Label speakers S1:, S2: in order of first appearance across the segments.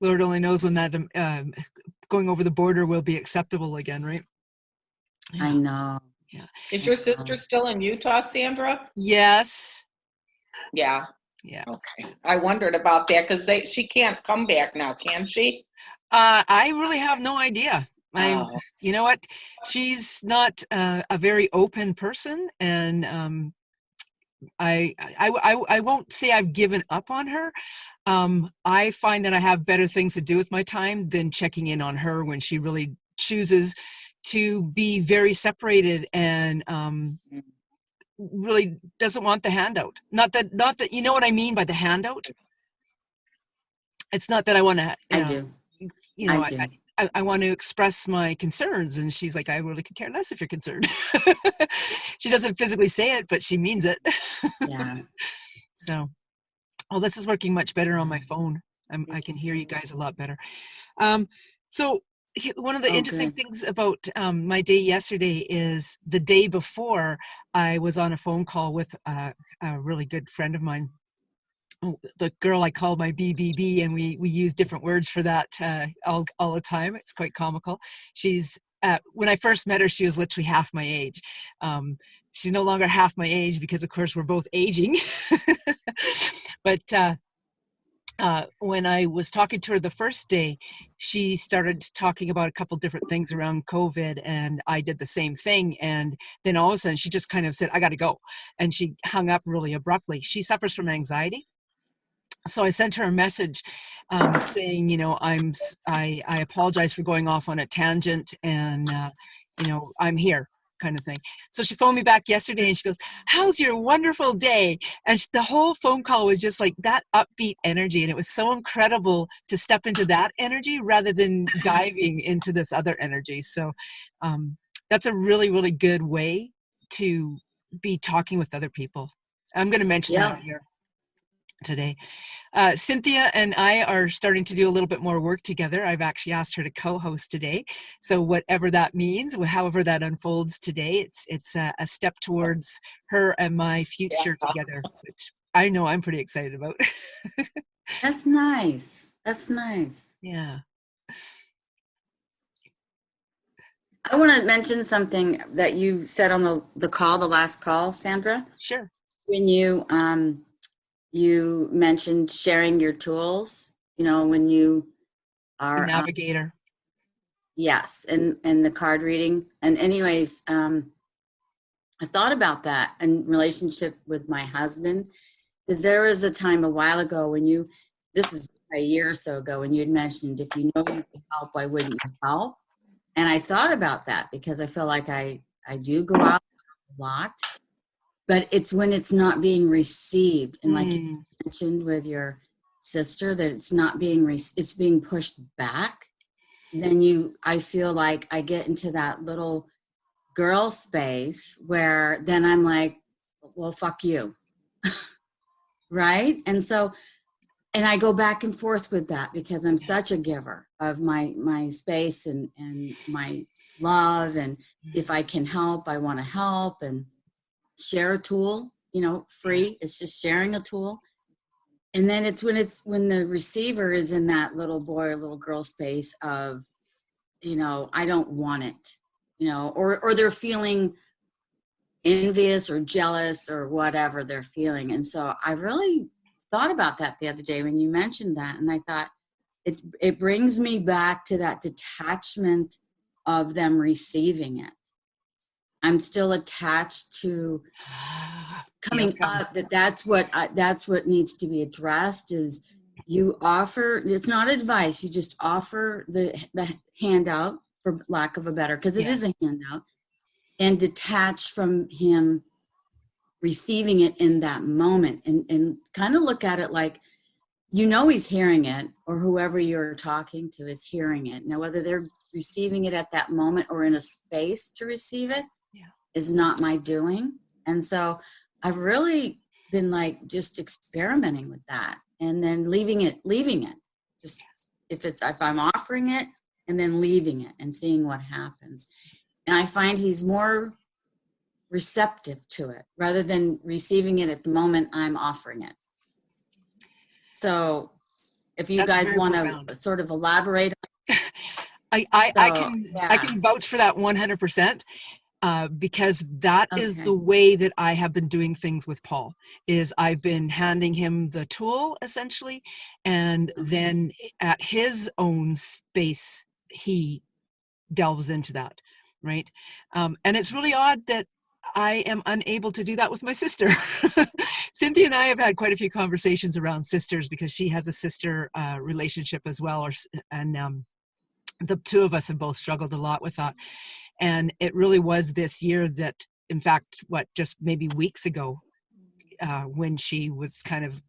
S1: Lord only knows when that going over the border will be acceptable again, right?
S2: Yeah. I know.
S1: Yeah.
S3: Is your sister still in Utah, Sandra?
S1: Yes.
S3: Yeah.
S1: Yeah.
S3: Okay. I wondered about that because she can't come back now, can she?
S1: I really have no idea.
S3: Oh.
S1: You know what? She's not a very open person, and I won't say I've given up on her. I find that I have better things to do with my time than checking in on her when she really chooses to be very separated and really doesn't want the handout. Not that you know what I mean by the handout. It's not that I want to.
S2: I do.
S1: You know, I want to express my concerns, and she's like, I really could care less if you're concerned. She doesn't physically say it, but she means it.
S2: Yeah.
S1: So, this is working much better on my phone. I can hear you guys a lot better. So one of the interesting things about my day yesterday is the day before I was on a phone call with a really good friend of mine. The girl I call my BBB, and we use different words for that all the time. It's quite comical. She's when I first met her, she was literally half my age. She's no longer half my age because, of course, we're both aging. But when I was talking to her the first day, she started talking about a couple different things around COVID, and I did the same thing. And then all of a sudden, she just kind of said, "I got to go," and she hung up really abruptly. She suffers from anxiety. So I sent her a message saying, you know, I apologize for going off on a tangent, and you know, I'm here, kind of thing. So she phoned me back yesterday, and she goes, "How's your wonderful day?" And the whole phone call was just like that upbeat energy, and it was so incredible to step into that energy rather than diving into this other energy. So that's a really, really good way to be talking with other people. I'm going to mention that here today. Cynthia and I are starting to do a little bit more work together. I've actually asked her to co-host today. So whatever that means, however that unfolds today, it's a step towards her and my future together, which I know I'm pretty excited about.
S2: That's nice. That's nice.
S1: Yeah.
S2: I want to mention something that you said on the last call, Sandra.
S1: Sure.
S2: When you mentioned sharing your tools, you know, when you are
S1: the navigator.
S2: Yes, and the card reading. And anyways, I thought about that in relationship with my husband, because there was a time a while ago when this is a year or so ago, when you had mentioned, if you know you can help, why wouldn't you help? And I thought about that because I feel like I do go out a lot, but it's when it's not being received. And like you mentioned with your sister, that it's not being, it's being pushed back. Then I feel like I get into that little girl space where then I'm like, well, fuck you. Right? And so, and I go back and forth with that because I'm such a giver of my space and my love. And if I can help, I want to help and share a tool, you know, free. It's just sharing a tool. And then it's when the receiver is in that little boy or little girl space of, you know, I don't want it, you know, or they're feeling envious or jealous or whatever they're feeling. And so I really thought about that the other day when you mentioned that. And I thought it brings me back to that detachment of them receiving it. I'm still attached to coming up that's what needs to be addressed is you offer, it's not advice, you just offer the handout, for lack of a better, because it is a handout, and detach from him receiving it in that moment, and kind of look at it like, you know, he's hearing it, or whoever you're talking to is hearing it. Now, whether they're receiving it at that moment or in a space to receive it is not my doing. And so I've really been like just experimenting with that, and then leaving it, just if I'm offering it and then leaving it and seeing what happens. And I find he's more receptive to it rather than receiving it at the moment I'm offering it. So if you
S1: That's
S2: guys
S1: very
S2: want
S1: profound.
S2: to sort of elaborate.
S1: I
S2: So,
S1: can
S2: yeah.
S1: vouch for that 100%. Because that is
S2: Okay.
S1: the way that I have been doing things with Paul, is I've been handing him the tool essentially, and
S2: Okay.
S1: then at his own space, he delves into that, right? And it's really odd that I am unable to do that with my sister. Cynthia and I have had quite a few conversations around sisters, because she has a sister relationship as well, and the two of us have both struggled a lot with that. And it really was this year that, in fact, just maybe weeks ago, when she was kind of,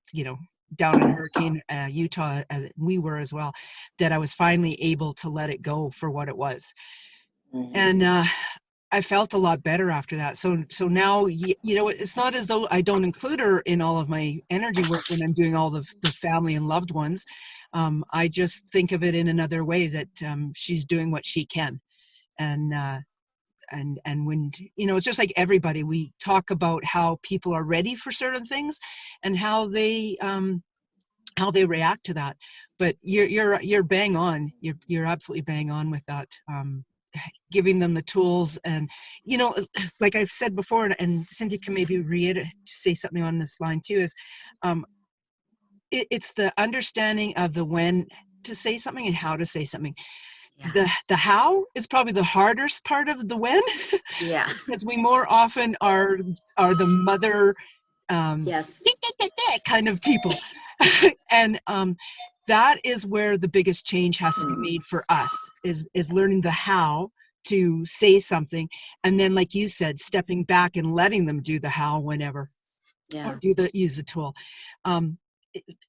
S1: down in Hurricane Utah, as we were as well, that I was finally able to let it go for what it was. And I felt a lot better after that. So now, it's not as though I don't include her in all of my energy work when I'm doing all the family and loved ones. I just think of it in another way, that she's doing what she can. And when, it's just like everybody, we talk about how people are ready for certain things and how they react to that. But you're bang on. You're absolutely bang on with that. Giving them the tools, and like I've said before, and Cindy can maybe say something on this line too, is it's the understanding of the when to say something and how to say something.
S2: Yeah.
S1: The how is probably the hardest part of the when.
S2: Yeah.
S1: Because we more often are the mother
S2: Yes.
S1: kind of people. And that is where the biggest change has to be made for us, is learning the how to say something, and then, like you said, stepping back and letting them do the how whenever,
S2: Yeah.
S1: or use the tool.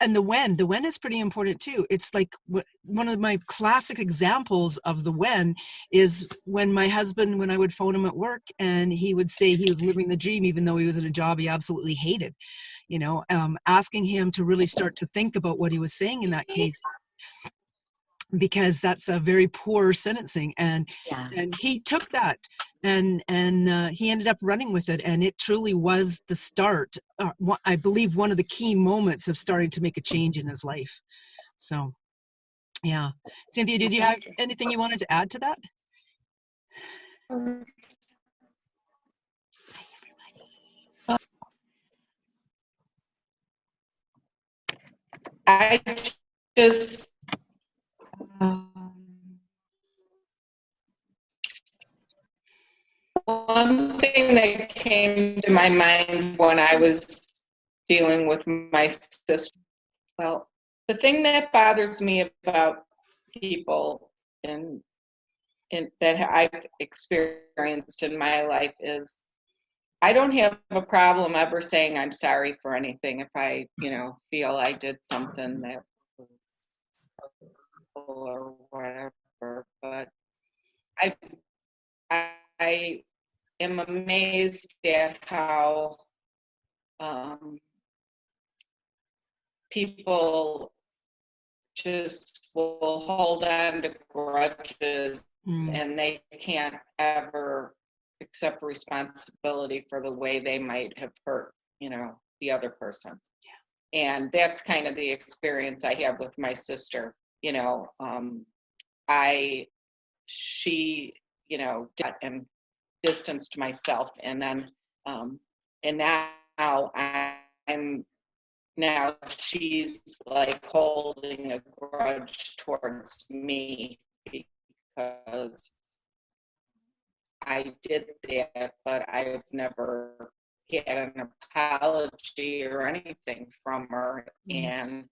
S1: And the when is pretty important too. It's like one of my classic examples of the when is when my husband, when I would phone him at work, and he would say he was living the dream even though he was in a job he absolutely hated. Asking him to really start to think about what he was saying in that case, because that's a very poor sentencing. And
S2: Yeah.
S1: he took that, and he ended up running with it, and it truly was the start, I believe, one of the key moments of starting to make a change in his life. So yeah. Cynthia, did you have anything you wanted to add to that?
S3: I just one thing that came to my mind when I was dealing with my sister. Well, the thing that bothers me about people and that I've experienced in my life is I don't have a problem ever saying I'm sorry for anything if I, feel I did something that was or whatever. But I I am amazed at how people just will hold on to grudges and they can't ever accept responsibility for the way they might have hurt, the other person. Yeah. And that's kind of the experience I have with my sister. She, and distanced myself, and then, and now now she's like holding a grudge towards me because I did that, but I've never had an apology or anything from her. And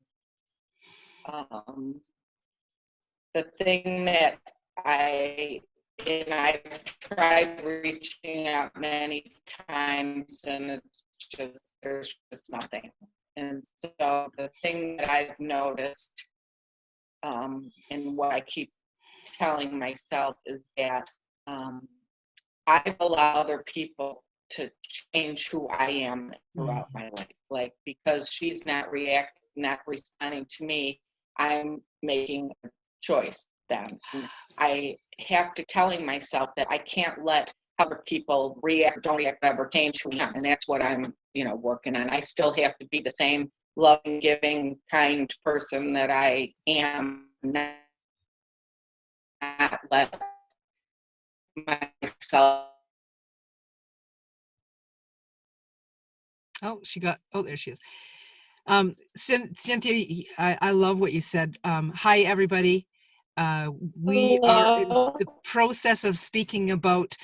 S3: the thing that I've tried reaching out many times, and there's just nothing. And so the thing that I've noticed, and what I keep telling myself, is that I've allowed other people to change who I am throughout my life. Like, because she's not responding to me, I'm making a choice then. I have to telling myself that I can't let other people don't react, ever change who I am. And that's what I'm, working on. I still have to be the same loving, giving, kind person that I am, not let myself.
S1: Oh, there she is. Cynthia, I love what you said. Hi, everybody. We are in
S3: Hello.
S1: the process of speaking about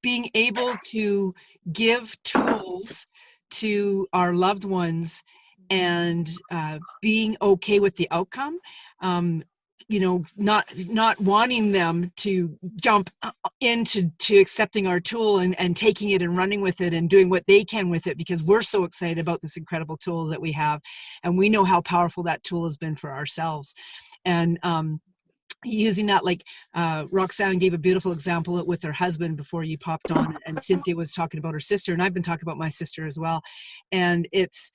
S1: being able to give tools to our loved ones and being okay with the outcome. Not wanting them to jump into accepting our tool and taking it and running with it and doing what they can with it, because we're so excited about this incredible tool that we have, and we know how powerful that tool has been for ourselves. And using that, like Roxanne gave a beautiful example with her husband before you popped on, and Cynthia was talking about her sister, and I've been talking about my sister as well. And it's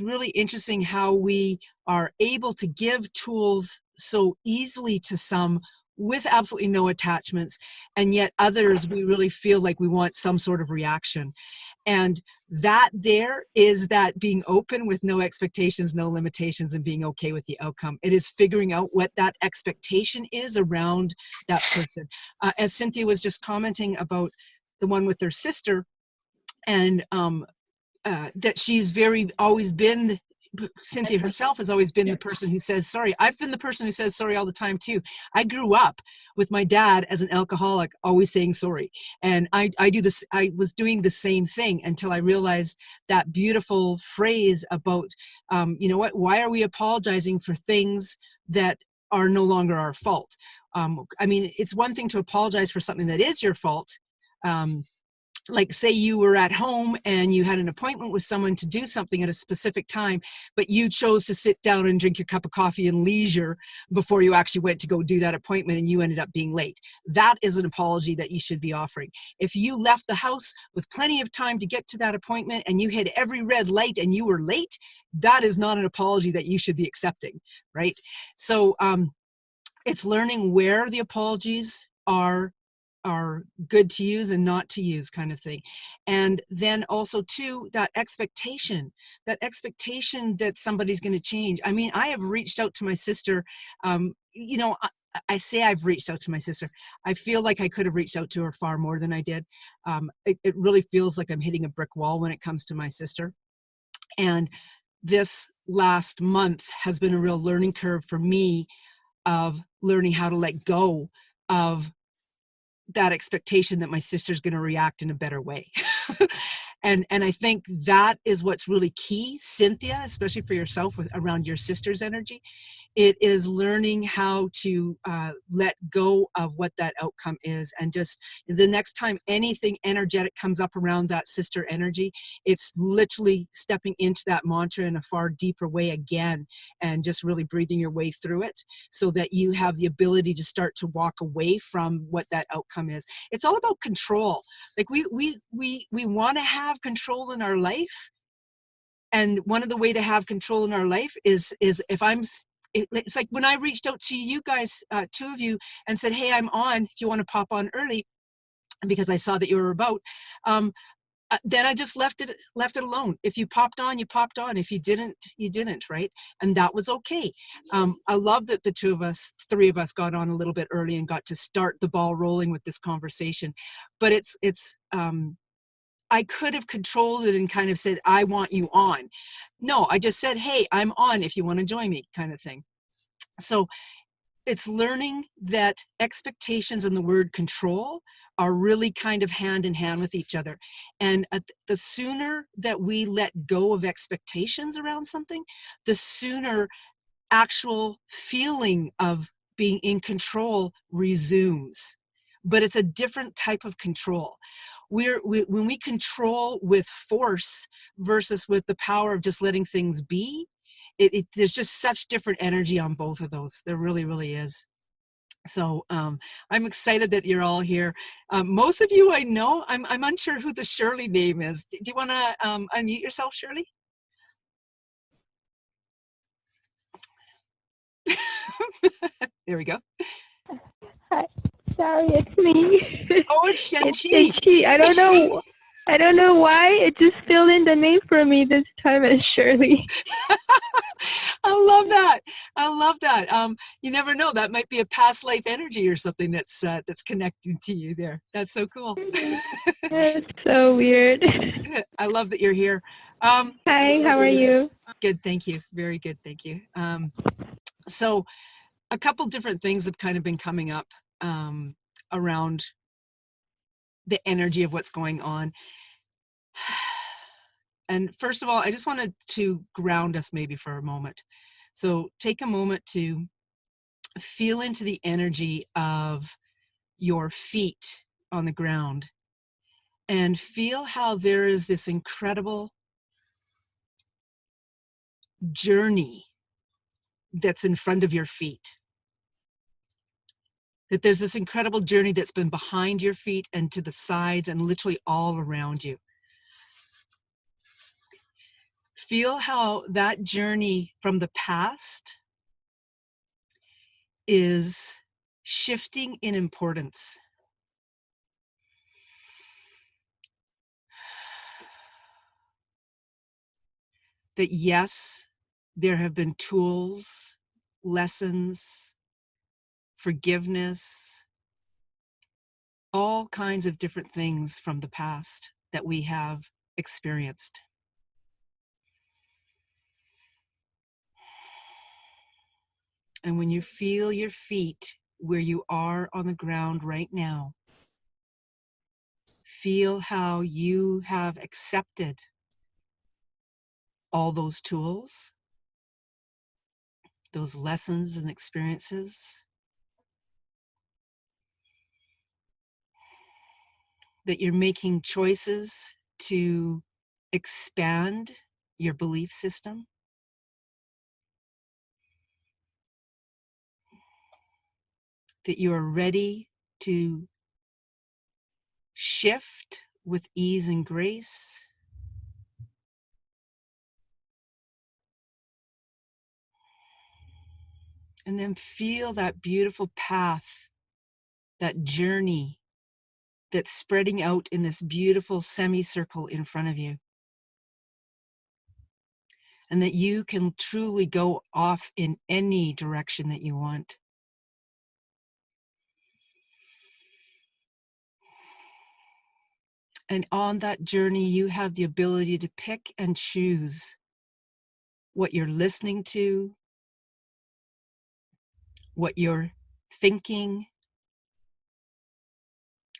S1: really interesting how we are able to give tools so easily to some with absolutely no attachments, and yet others we really feel like we want some sort of reaction. And that there is that being open with no expectations, no limitations, and being okay with the outcome. It is figuring out what that expectation is around that person. As Cynthia was just commenting about the one with her sister, and that she's always been, Cynthia herself has always been the person who says sorry. I've been the person who says sorry all the time too. I grew up with my dad as an alcoholic, always saying sorry. And I was doing the same thing until I realized that beautiful phrase about, you know what, why are we apologizing for things that are no longer our fault? I mean, it's one thing to apologize for something that is your fault. Like say you were at home and you had an appointment with someone to do something at a specific time, but you chose to sit down and drink your cup of coffee in leisure before you actually went to go do that appointment, and you ended up being late. That is an apology that you should be offering. If you left the house with plenty of time to get to that appointment and you hit every red light and you were late, that is not an apology that you should be accepting, right? So it's learning where the apologies are good to use and not to use, kind of thing. And then also too, that expectation that somebody's going to change. I mean, I have reached out to my sister. You know, I say I've reached out to my sister. I feel like I could have reached out to her far more than I did. It really feels like I'm hitting a brick wall when it comes to my sister. And this last month has been a real learning curve for me of learning how to let go of that expectation that my sister's going to react in a better way. and I think that is what's really key, Cynthia, especially for yourself around your sister's energy. It is learning how to let go of what that outcome is, and just the next time anything energetic comes up around that sister energy, it's literally stepping into that mantra in a far deeper way again, and just really breathing your way through it so that you have the ability to start to walk away from what that outcome is. It's all about control. Like we want to have control in our life, and one of the way to have control in our life is if it's like when I reached out to you guys, two of you, and said, hey, I'm on, if you want to pop on early, because I saw that you were about, then I just left it alone. If you popped on, you popped on. If you didn't, you didn't, right? And that was okay. I love that the three of us got on a little bit early and got to start the ball rolling with this conversation. But I could have controlled it and kind of said, I want you on. No, I just said, hey, I'm on if you want to join me, kind of thing. So it's learning that expectations and the word control are really kind of hand in hand with each other. And the sooner that we let go of expectations around something, the sooner actual feeling of being in control resumes. But it's a different type of control. When we control with force versus with the power of just letting things be, there's just such different energy on both of those. There really, really is. So I'm excited that you're all here. Most of you I know. I'm unsure who the Shirley name is. Do you want to unmute yourself, Shirley? There we go.
S4: Hi. Sorry, it's me.
S1: Oh, it's
S4: It's
S1: Shenchi.
S4: Shenchi. I don't know. I don't know why. It just filled in the name for me this time as Shirley.
S1: I love that. I love that. You never know. That might be a past life energy or something that's connected to you there. That's so cool.
S4: It's so weird.
S1: I love that you're here.
S4: Hi, how are you?
S1: Good, thank you. Very good, thank you. So a couple different things have kind of been coming up around the energy of what's going on. And first of all, I just wanted to ground us maybe for a moment. So take a moment to feel into the energy of your feet on the ground and feel how there is this incredible journey that's in front of your feet. That there's this incredible journey that's been behind your feet and to the sides and literally all around you. Feel how that journey from the past is shifting in importance. That yes, there have been tools, lessons, forgiveness, all kinds of different things from the past that we have experienced. And when you feel your feet where you are on the ground right now, feel how you have accepted all those tools, those lessons and experiences, that you're making choices to expand your belief system, that you are ready to shift with ease and grace, and then feel that beautiful path, that journey that's spreading out in this beautiful semicircle in front of you. And that you can truly go off in any direction that you want. And on that journey, you have the ability to pick and choose what you're listening to, what you're thinking,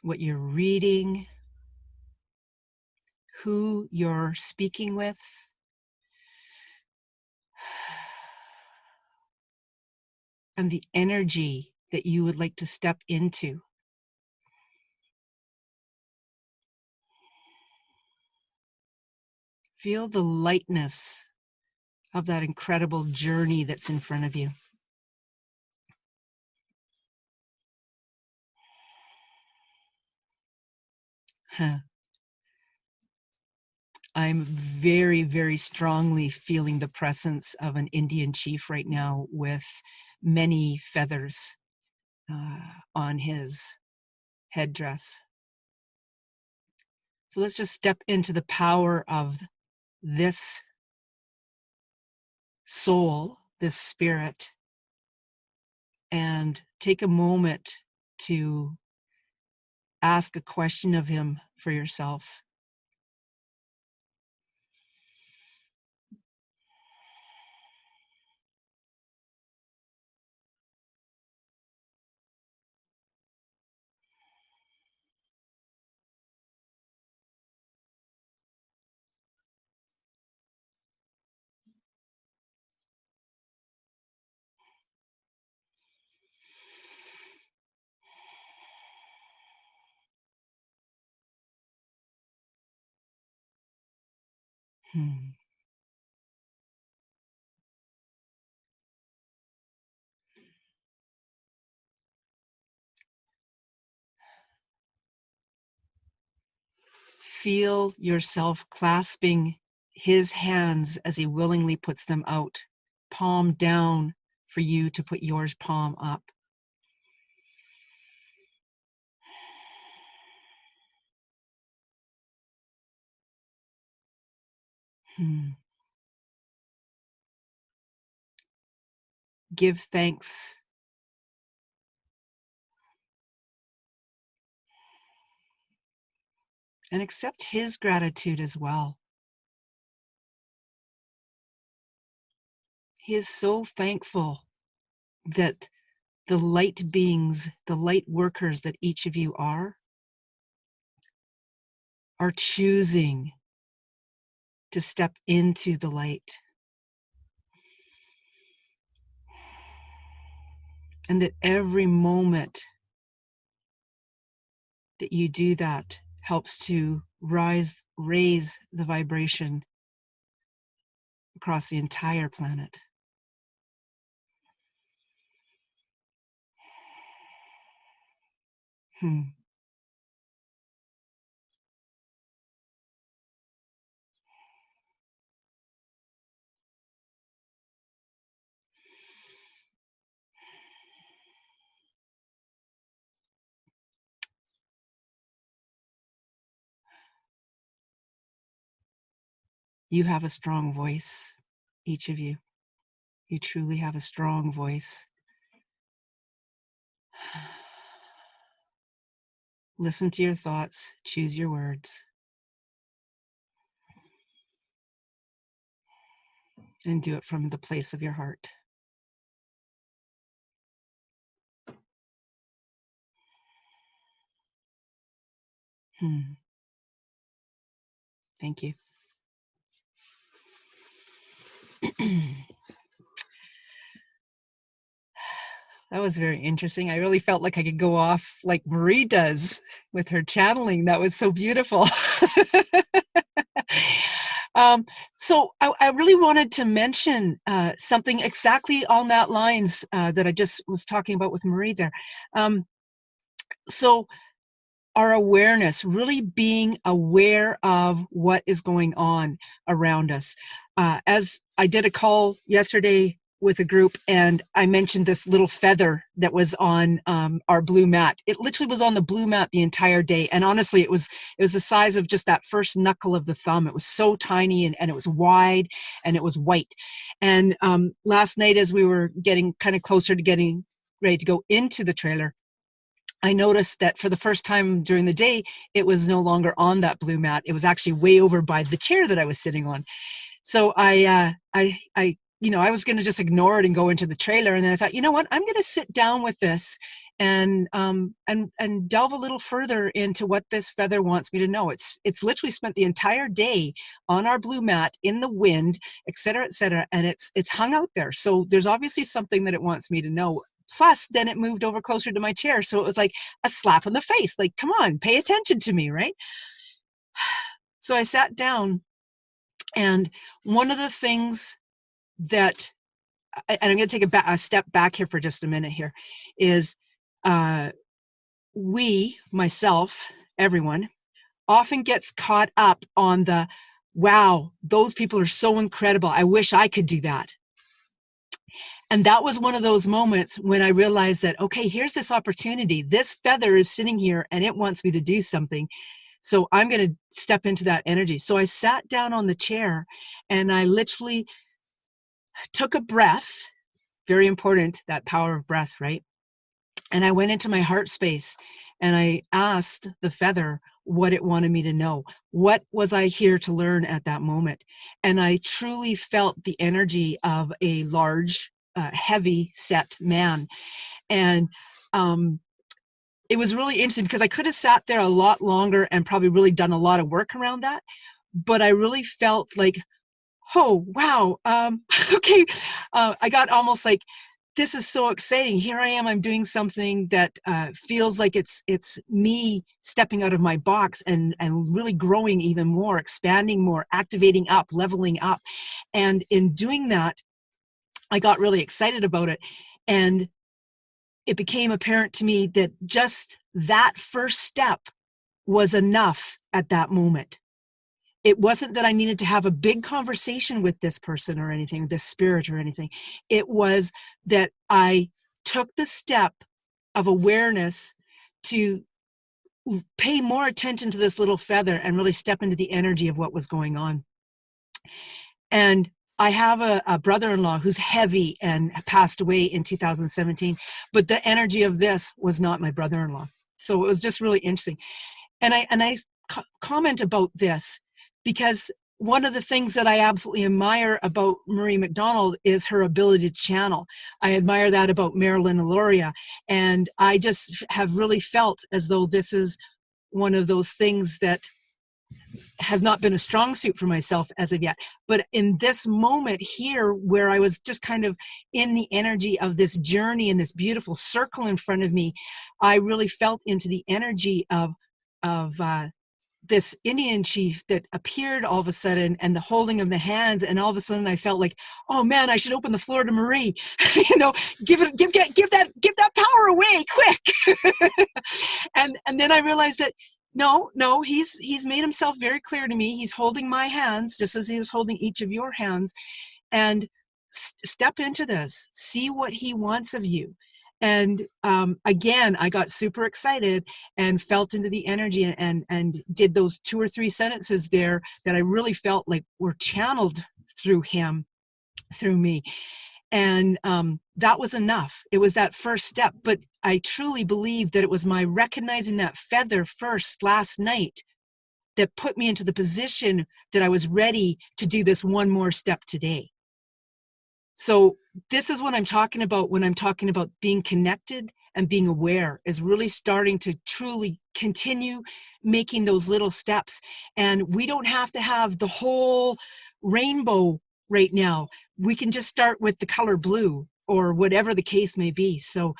S1: what you're reading, who you're speaking with. And the energy that you would like to step into. Feel the lightness of that incredible journey that's in front of you. I'm very, very strongly feeling the presence of an Indian chief right now with many feathers on his headdress. So let's just step into the power of this soul, this spirit, and take a moment to ask a question of him for yourself. Feel yourself clasping his hands as he willingly puts them out, palm down for you to put yours palm up. Hmm. Give thanks. And accept his gratitude as well. He is so thankful that the light beings, the light workers that each of you are choosing to step into the light. And that every moment that you do that helps to raise the vibration across the entire planet. You have a strong voice, each of you. You truly have a strong voice. Listen to your thoughts, choose your words, and do it from the place of your heart. Thank you. That was very interesting. I really felt like I could go off like Marie does with her channeling. That was so beautiful. So I really wanted to mention something exactly on that lines that I just was talking about with Marie there. So our awareness, really being aware of what is going on around us. As I did a call yesterday with a group, and I mentioned this little feather that was on our blue mat. It literally was on the blue mat the entire day, and honestly, it was the size of just that first knuckle of the thumb. It was so tiny, and it was wide, and it was white. And last night, as we were getting kind of closer to getting ready to go into the trailer, I noticed that for the first time during the day, it was no longer on that blue mat. It was actually way over by the chair that I was sitting on. So I was going to just ignore it and go into the trailer. And then I thought, you know what, I'm going to sit down with this and delve a little further into what this feather wants me to know. It's literally spent the entire day on our blue mat in the wind, et cetera, and it's hung out there. So there's obviously something that it wants me to know. Plus, then it moved over closer to my chair. So it was like a slap in the face. Like, come on, pay attention to me, right? So I sat down, and one of the things that, and I'm going to take a step back here for just a minute here, is myself, everyone, often gets caught up on the, wow, those people are so incredible. I wish I could do that. And that was one of those moments when I realized that, okay, here's this opportunity. This feather is sitting here and it wants me to do something. So I'm going to step into that energy. So I sat down on the chair and I literally took a breath. Very important, that power of breath, right? And I went into my heart space and I asked the feather what it wanted me to know. What was I here to learn at that moment? And I truly felt the energy of a large, heavy set man. And it was really interesting because I could have sat there a lot longer and probably really done a lot of work around that. But I really felt like, oh, wow. Okay. I got almost like, this is so exciting. Here I am. I'm doing something that feels like it's me stepping out of my box and really growing even more, expanding more, activating up, leveling up. And in doing that, I got really excited about it. And it became apparent to me that just that first step was enough at that moment. It wasn't that I needed to have a big conversation with this person or anything, this spirit or anything. It was that I took the step of awareness to pay more attention to this little feather and really step into the energy of what was going on. And I have a brother-in-law who's heavy and passed away in 2017, but the energy of this was not my brother-in-law. So it was just really interesting. And I comment about this because one of the things that I absolutely admire about Marie McDonald is her ability to channel. I admire that about Marilyn Aloria. And I just have really felt as though this is one of those things that has not been a strong suit for myself as of yet. But in this moment here, where I was just kind of in the energy of this journey and this beautiful circle in front of me, I really felt into the energy of this Indian chief that appeared all of a sudden, and the holding of the hands, and all of a sudden I felt like, oh man, I should open the floor to Marie. You know, give that power away quick. and then I realized that no, he's made himself very clear to me. He's holding my hands just as he was holding each of your hands, and step into this, see what he wants of you. And again, I got super excited and felt into the energy, and did those 2 or 3 sentences there that I really felt like were channeled through him, through me. And that was enough. It was that first step. But I truly believe that it was my recognizing that feather first last night that put me into the position that I was ready to do this one more step today. So this is what I'm talking about when I'm talking about being connected and being aware, is really starting to truly continue making those little steps. And we don't have to have the whole rainbow right now. We can just start with the color blue or whatever the case may be. So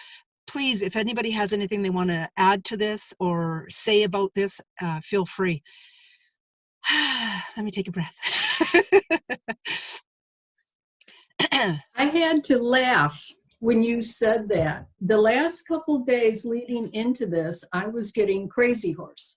S1: please, if anybody has anything they want to add to this or say about this, feel free. Let me take a breath.
S5: I had to laugh when you said that. The last couple days leading into this, I was getting crazy horse.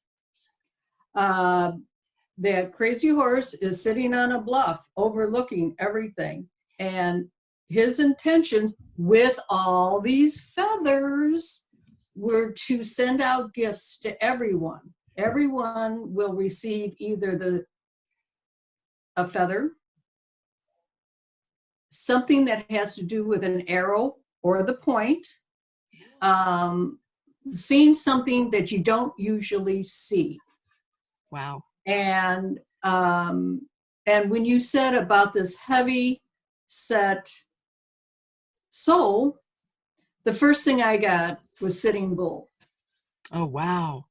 S5: That crazy horse is sitting on a bluff overlooking everything. And his intentions with all these feathers were to send out gifts to everyone. Everyone will receive either a feather, something that has to do with an arrow or the point, seeing something that you don't usually see.
S1: Wow.
S5: And when you said about this heavy set soul, the first thing I got was Sitting Bull.
S1: Oh, wow.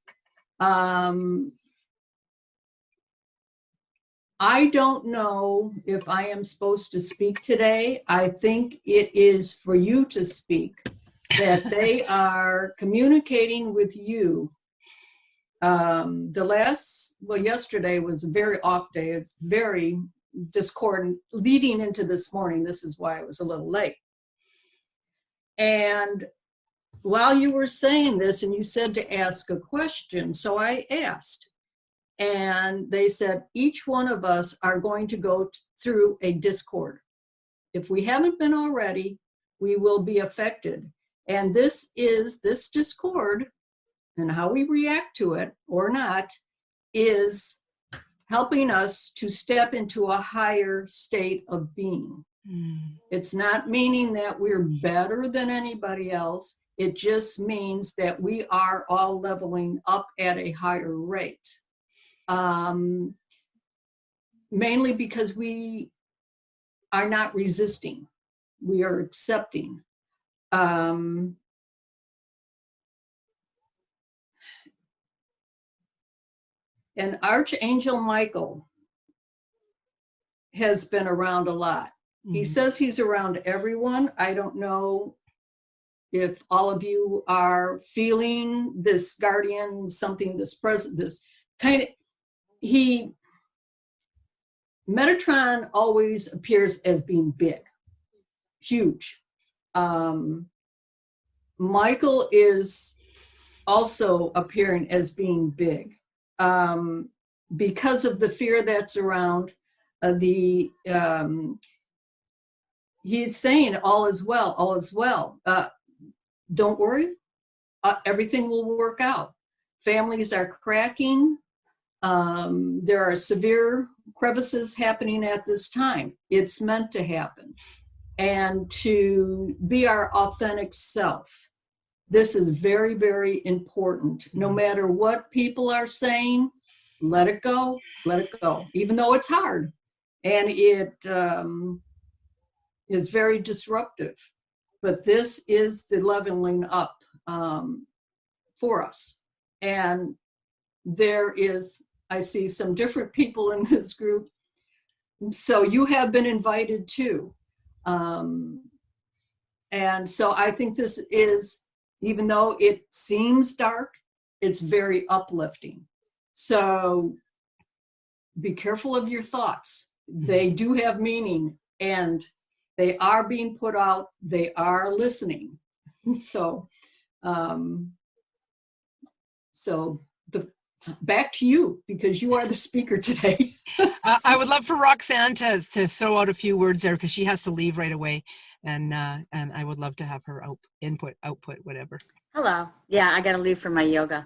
S5: I don't know if I am supposed to speak today. I think it is for you to speak, that they are communicating with you. Yesterday was a very off day. It's very discordant leading into this morning. This is why I was a little late. And while you were saying this, and you said to ask a question, so I asked. And they said, each one of us are going to go through a discord. If we haven't been already, we will be affected. And this discord, and how we react to it or not, is helping us to step into a higher state of being. It's not meaning that we're better than anybody else. It just means that we are all leveling up at a higher rate. Mainly because we are not resisting, we are accepting. And Archangel Michael has been around a lot. He says he's around everyone. I don't know if all of you are feeling this guardian, something, this present, this kind of, Metatron always appears as being big, huge. Michael is also appearing as being big because of the fear that's around. He's saying all is well, all is well. Don't worry, everything will work out. Families are cracking. There are severe crevices happening at this time. It's meant to happen. And to be our authentic self. This is very, very important. No matter what people are saying, let it go, let it go, even though it's hard. And it is very disruptive. But this is the leveling up for us. And there is, I see some different people in this group. So you have been invited too. And so I think this is, even though it seems dark, it's very uplifting. So be careful of your thoughts. They do have meaning and they are being put out. They are listening. So, back to you, because you are the speaker today.
S1: I would love for Roxanne to throw out a few words there, because she has to leave right away, and I would love to have her output, whatever.
S2: Hello. Yeah, I got to leave for my yoga.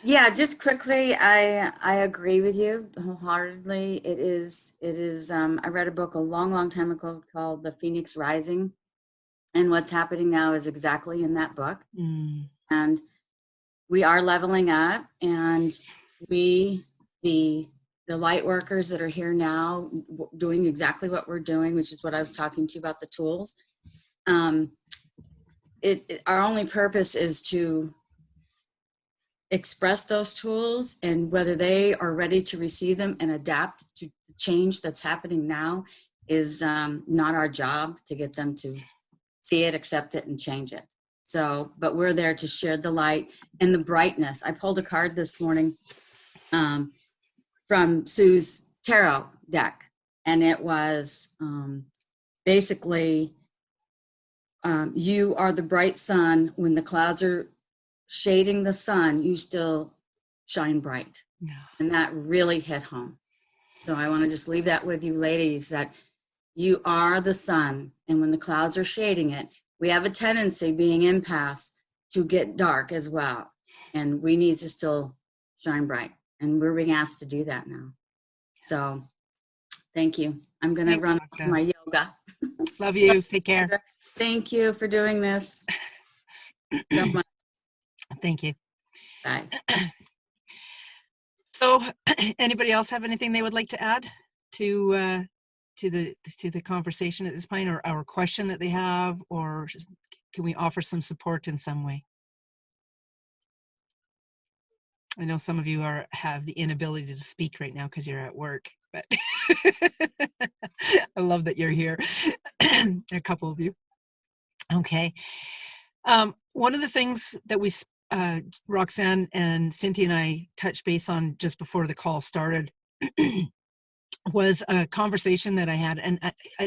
S2: Yeah, just quickly, I agree with you wholeheartedly. It is. I read a book a long time ago called The Phoenix Rising, and what's happening now is exactly in that book. And we are leveling up, and the light workers that are here now doing exactly what we're doing, which is what I was talking to you about, the tools. Our only purpose is to express those tools, and whether they are ready to receive them and adapt to the change that's happening now is not our job to get them to see it, accept it, and change it. So, but we're there to share the light and the brightness. I pulled a card this morning from Sue's tarot deck, and it was basically, you are the bright sun. When the clouds are shading the sun, you still shine bright. And that really hit home. So I want to just leave that with you ladies, that you are the sun, and when the clouds are shading it, we have a tendency, being empaths, to get dark as well. And we need to still shine bright. And we're being asked to do that now. So thank you. I'm going to run to my yoga.
S1: Love you. Take care.
S2: Thank you for doing this so much.
S1: Thank you.
S2: Bye.
S1: So anybody else have anything they would like to add to the conversation at this point, or our question that they have, or just, can we offer some support in some way? I know some of you have the inability to speak right now because you're at work, but I love that you're here. A couple of you. Okay. One of the things that we Roxanne and Cynthia and I touched base on just before the call started was a conversation that I had, and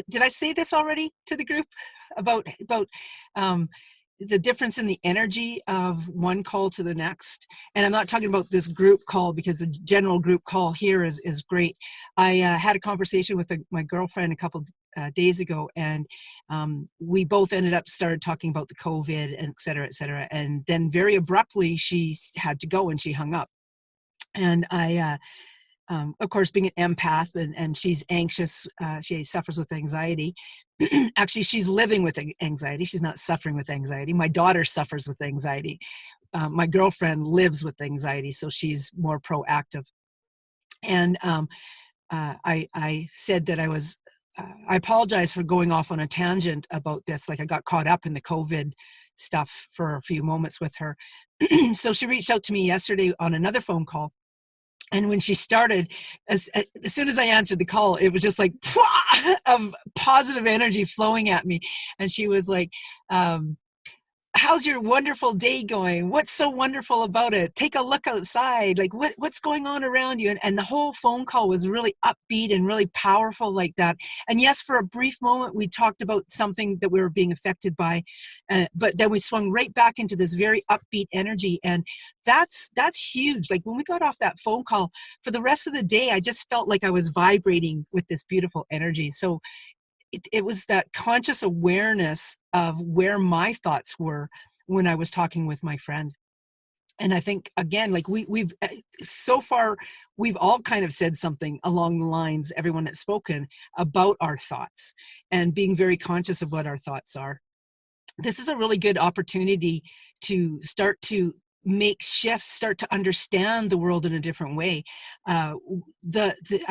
S1: did I say this already to the group about the difference in the energy of one call to the next? And I'm not talking about this group call, because the general group call here is great. I had a conversation with my girlfriend a couple days ago, and we both started talking about the COVID and et cetera, and then very abruptly she had to go and she hung up. And I of course, being an empath, and she's anxious, she suffers with anxiety. Actually, she's living with anxiety. She's not suffering with anxiety. My daughter suffers with anxiety. My girlfriend lives with anxiety, so she's more proactive. And I said that I apologize for going off on a tangent about this. Like, I got caught up in the COVID stuff for a few moments with her. So she reached out to me yesterday on another phone call. And when she started, as soon as I answered the call, it was just like of positive energy flowing at me. And she was like, how's your wonderful day going? What's so wonderful about it? Take a look outside. Like, what's going on around you? And the whole phone call was really upbeat and really powerful like that. And yes, for a brief moment, we talked about something that we were being affected by, but then we swung right back into this very upbeat energy. And that's huge. Like, when we got off that phone call, for the rest of the day, I just felt like I was vibrating with this beautiful energy. So it was that conscious awareness of where my thoughts were when I was talking with my friend. And I think, again, like we've so far, we've all kind of said something along the lines, everyone that's spoken, about our thoughts and being very conscious of what our thoughts are. This is a really good opportunity to start to make shifts, start to understand the world in a different way. I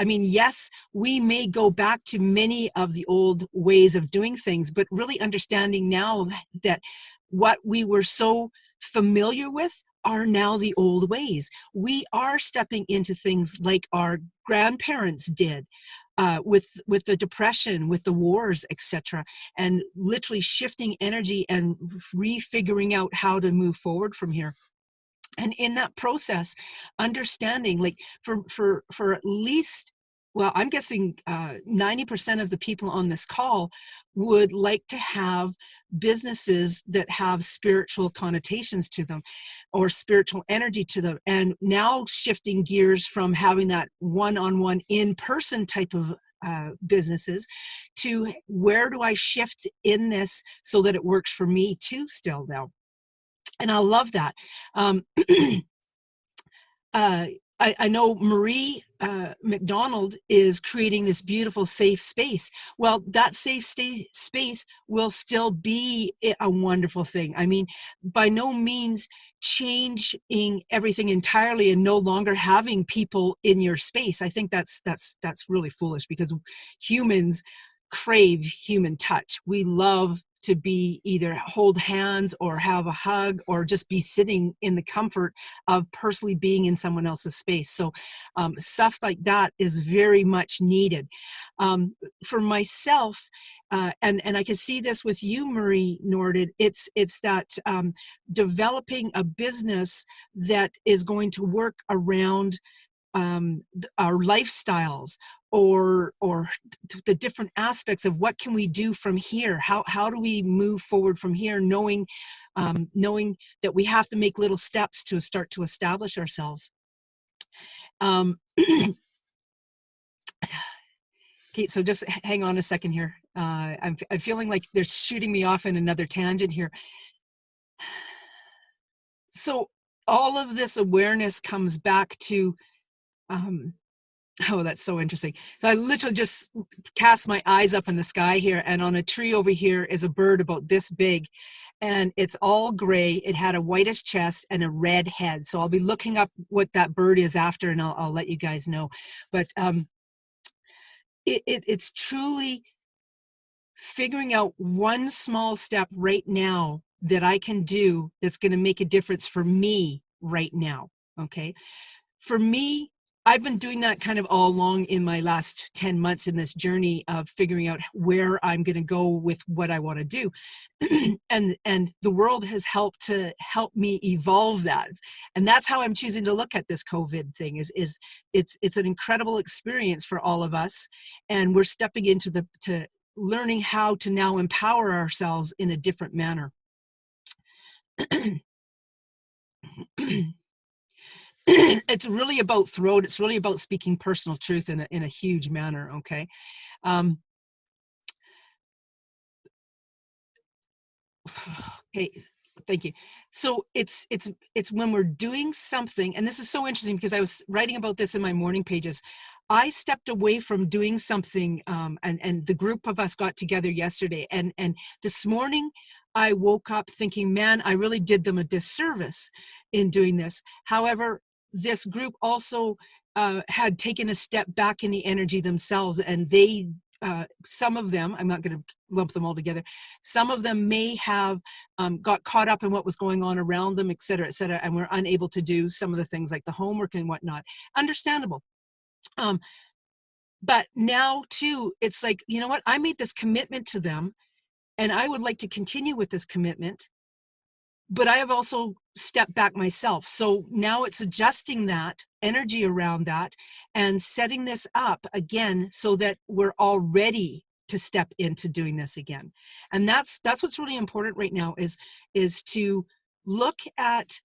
S1: mean, yes, we may go back to many of the old ways of doing things, but really understanding now that what we were so familiar with are now the old ways. We are stepping into things like our grandparents did, with the depression, with the wars, etc., and literally shifting energy and refiguring out how to move forward from here. And in that process, understanding, like, for at least, well, I'm guessing 90% of the people on this call would like to have businesses that have spiritual connotations to them or spiritual energy to them. And now shifting gears from having that one-on-one in-person type of businesses to where do I shift in this so that it works for me too still now. And I love that. I know Marie McDonald is creating this beautiful safe space. Well, that safe space will still be a wonderful thing. I mean, by no means changing everything entirely and no longer having people in your space. I think that's really foolish, because humans crave human touch. We love to be either hold hands or have a hug or just be sitting in the comfort of personally being in someone else's space. So stuff like that is very much needed. For myself, and I can see this with you, Marie Norded, it's that developing a business that is going to work around our lifestyles, or the different aspects of what can we do from here, how do we move forward from here, knowing that we have to make little steps to start to establish ourselves. Okay, so just hang on a second here. I'm feeling like they're shooting me off in another tangent here. So all of this awareness comes back to oh, that's so interesting. So I literally just cast my eyes up in the sky here, and on a tree over here is a bird about this big, and it's all gray. It had a whitish chest and a red head. So I'll be looking up what that bird is after, and I'll let you guys know. But it's truly figuring out one small step right now that I can do that's going to make a difference for me right now. Okay, for me, I've been doing that kind of all along in my last 10 months in this journey of figuring out where I'm going to go with what I want to do. and the world has helped me evolve that. And that's how I'm choosing to look at this COVID thing is it's an incredible experience for all of us. And we're stepping into to learning how to now empower ourselves in a different manner. It's really about throat. It's really about speaking personal truth in a huge manner. Okay. Okay. Thank you. So it's when we're doing something, and this is so interesting because I was writing about this in my morning pages. I stepped away from doing something, and the group of us got together yesterday, and this morning I woke up thinking, man, I really did them a disservice in doing this. However, this group also had taken a step back in the energy themselves, and they, some of them, I'm not going to lump them all together, some of them may have got caught up in what was going on around them, et cetera, and were unable to do some of the things like the homework and whatnot. Understandable. But now too, it's like, you know what, I made this commitment to them, and I would like to continue with this commitment, but I have also stepped back myself. So now it's adjusting that energy around that and setting this up again so that we're all ready to step into doing this again. And that's what's really important right now is to look at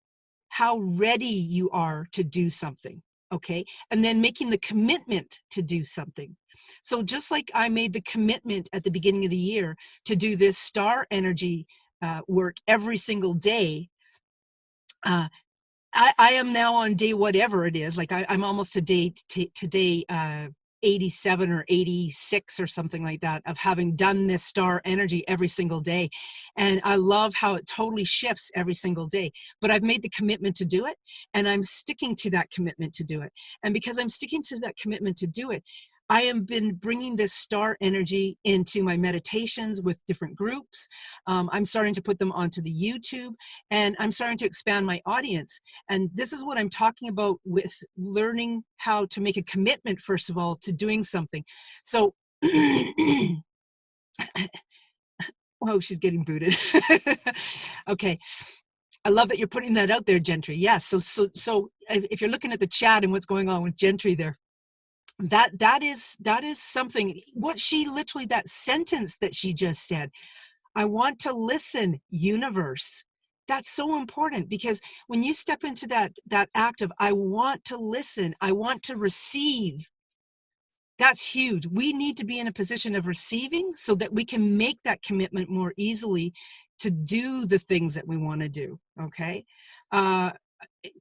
S1: how ready you are to do something. Okay, and then making the commitment to do something. So just like I made the commitment at the beginning of the year to do this star energy work every single day, I am now on day whatever it is. Like I'm almost to day 87 or 86 or something like that of having done this star energy every single day. And I love how it totally shifts every single day. But I've made the commitment to do it, and I'm sticking to that commitment to do it. And because I'm sticking to that commitment to do it, I have been bringing this star energy into my meditations with different groups. I'm starting to put them onto the YouTube, and I'm starting to expand my audience. And this is what I'm talking about with learning how to make a commitment, first of all, to doing something. So, oh, she's getting booted. Okay. I love that you're putting that out there, Gentry. Yes. So if you're looking at the chat and what's going on with Gentry there, that is something. What she literally, that sentence that she just said, I want to listen, universe. That's so important, because when you step into that act of I want to listen, I want to receive, that's huge. We need to be in a position of receiving so that we can make that commitment more easily to do the things that we want to do. Okay.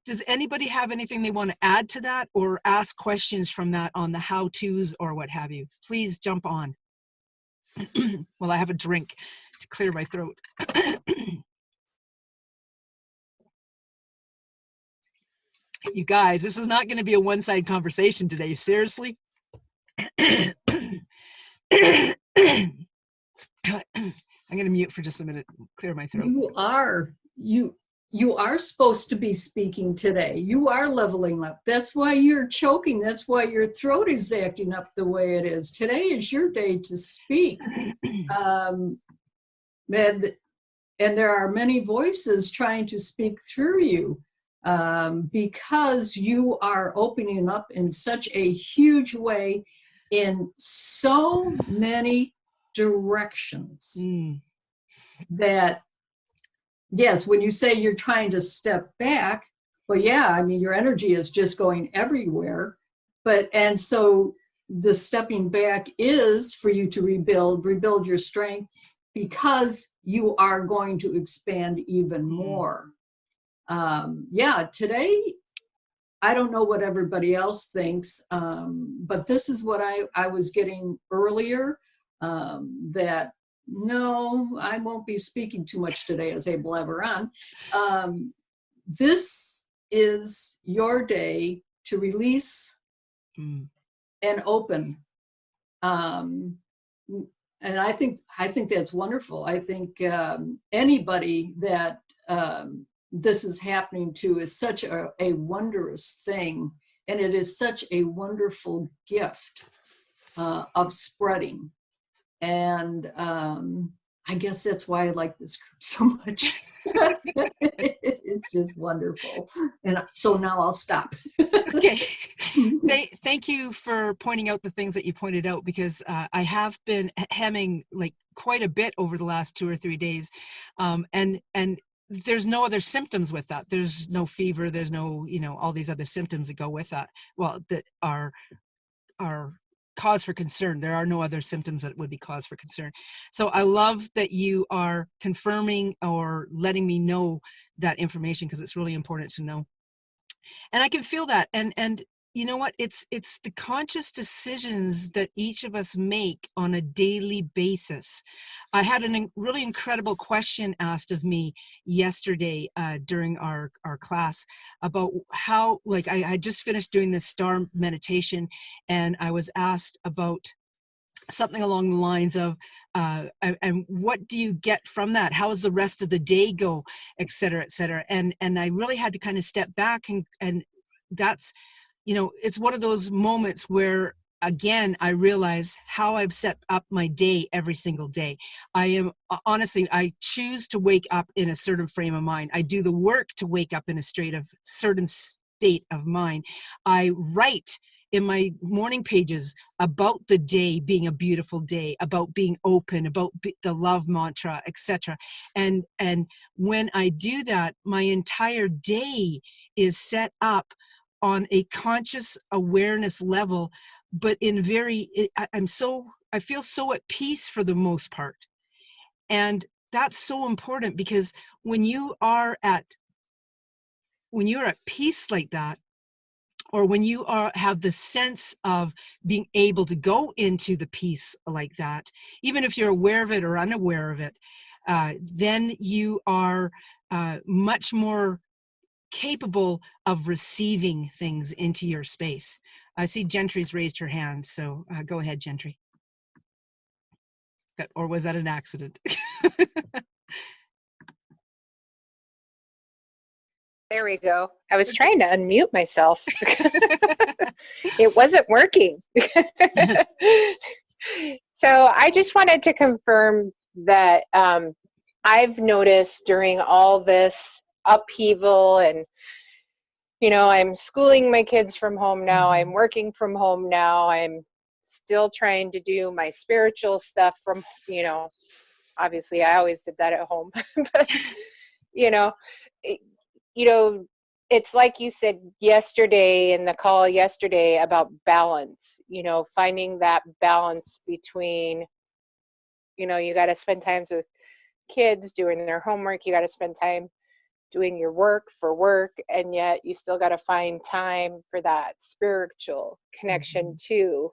S1: Does anybody have anything they want to add to that, or ask questions from that on the how-tos or what have you? Please jump on. Well, I have a drink to clear my throat. You guys, this is not going to be a one-sided conversation today. Seriously. I'm going to mute for just a minute, clear my throat.
S5: You are supposed to be speaking today. You are leveling up. That's why you're choking. That's why your throat is acting up the way it is. Today is your day to speak. And there are many voices trying to speak through you, because you are opening up in such a huge way in so many directions that, yes, when you say you're trying to step back, well, yeah, I mean, your energy is just going everywhere. And so the stepping back is for you to rebuild your strength, because you are going to expand even more. Yeah, today, I don't know what everybody else thinks, but this is what I was getting earlier, that no, I won't be speaking too much today, as Abel ever on. This is your day to release and open. And I think that's wonderful. I think anybody that this is happening to is such a wondrous thing, and it is such a wonderful gift of spreading. And I guess that's why I like this group so much. It's just wonderful. And so now I'll stop.
S1: Okay. Thank you for pointing out the things that you pointed out, because I have been hemming like quite a bit over the last 2 or 3 days. And there's no other symptoms with that. There's no fever. There's no, all these other symptoms that go with that. Well, that are cause for concern. There are no other symptoms that would be cause for concern. So I love that you are confirming or letting me know that information, because it's really important to know. And I can feel that. And you know what? It's the conscious decisions that each of us make on a daily basis. I had a really incredible question asked of me yesterday during our class about how, like, I had just finished doing this star meditation, and I was asked about something along the lines of, and what do you get from that? How does the rest of the day go, et cetera, et cetera. And I really had to kind of step back, and that's, it's one of those moments where, again, I realize how I've set up my day every single day. I choose to wake up in a certain frame of mind. I do the work to wake up in a certain state of mind. I write in my morning pages about the day being a beautiful day, about being open, about the love mantra, etc. And when I do that, my entire day is set up on a conscious awareness level, but I feel so at peace for the most part. And that's so important, because when you are at at peace like that, or when you have the sense of being able to go into the peace like that, even if you're aware of it or unaware of it, then you are much more capable of receiving things into your space. I see Gentry's raised her hand, so go ahead, Gentry. Or was that an accident?
S6: There we go. I was trying to unmute myself. It wasn't working. So I just wanted to confirm that I've noticed during all this upheaval, and I'm schooling my kids from home now, I'm working from home now, I'm still trying to do my spiritual stuff from, obviously I always did that at home, but it's like you said yesterday in the call yesterday about balance, finding that balance between, you got to spend time with kids doing their homework, you got to spend time doing your work for work, and yet you still got to find time for that spiritual connection too.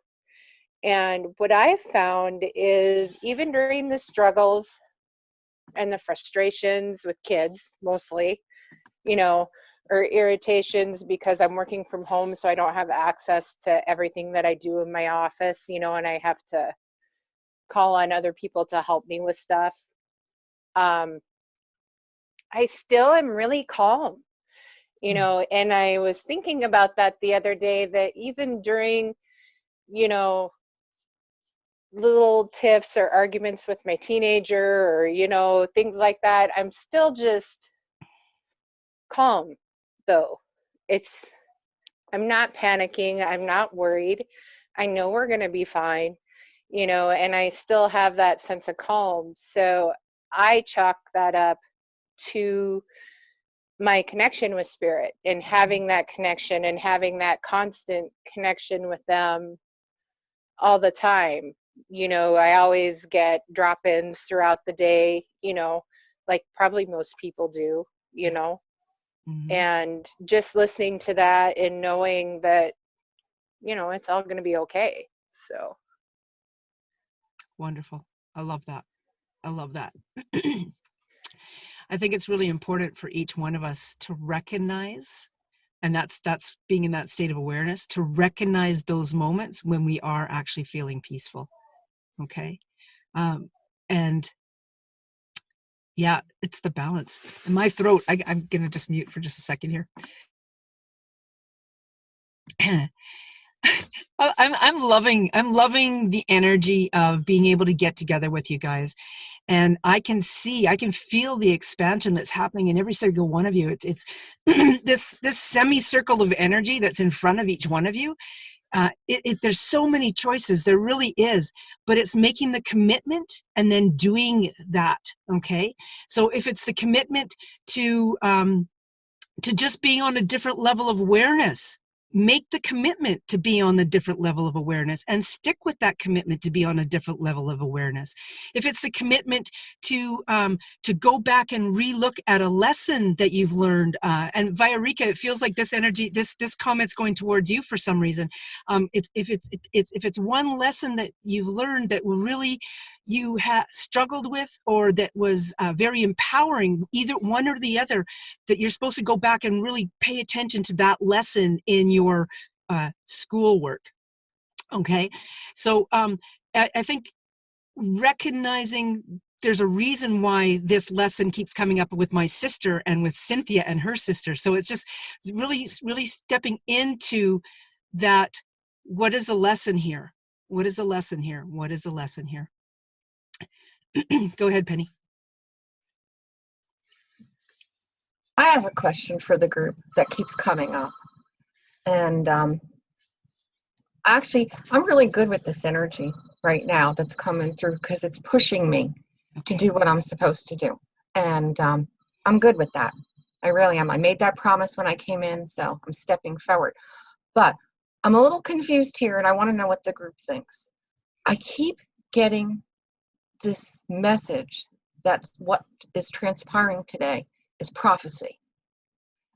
S6: And what I've found is even during the struggles and the frustrations with kids mostly, or irritations because I'm working from home, so I don't have access to everything that I do in my office, and I have to call on other people to help me with stuff. I still am really calm, and I was thinking about that the other day, that even during, little tiffs or arguments with my teenager or, things like that, I'm still just calm though. I'm not panicking. I'm not worried. I know we're going to be fine, and I still have that sense of calm. So I chalk that up to my connection with spirit, and having that connection and having that constant connection with them all the time. I always get drop-ins throughout the day, like probably most people do, and just listening to that and knowing that, it's all going to be okay. So.
S1: Wonderful. I love that. I think it's really important for each one of us to recognize, and that's being in that state of awareness, to recognize those moments when we are actually feeling peaceful. Okay. And yeah, it's the balance. In my throat, I'm going to just mute for just a second here. I'm loving the energy of being able to get together with you guys. And I can feel the expansion that's happening in every single one of you. It's this semicircle of energy that's in front of each one of you. There's so many choices, there really is, but it's making the commitment and then doing that. Okay, so if it's the commitment to just being on a different level of awareness, make the commitment to be on a different level of awareness and stick with that commitment to be on a different level of awareness. If it's the commitment to go back and relook at a lesson that you've learned, and Viorica, it feels like this energy, this comment's going towards you for some reason. If it's one lesson that you've learned that really you struggled with, or that was very empowering, either one or the other, that you're supposed to go back and really pay attention to that lesson in your schoolwork. Okay, so I think recognizing there's a reason why this lesson keeps coming up with my sister and with Cynthia and her sister. So it's just really stepping into that. What is the lesson here? What is the lesson here? What is the lesson here? Go ahead, Penny.
S7: I have a question for the group that keeps coming up. And actually, I'm really good with this energy right now that's coming through, because it's pushing me to do what I'm supposed to do. And I'm good with that. I really am. I made that promise when I came in, so I'm stepping forward. But I'm a little confused here, and I want to know what the group thinks. I keep getting this message that what is transpiring today is prophecy.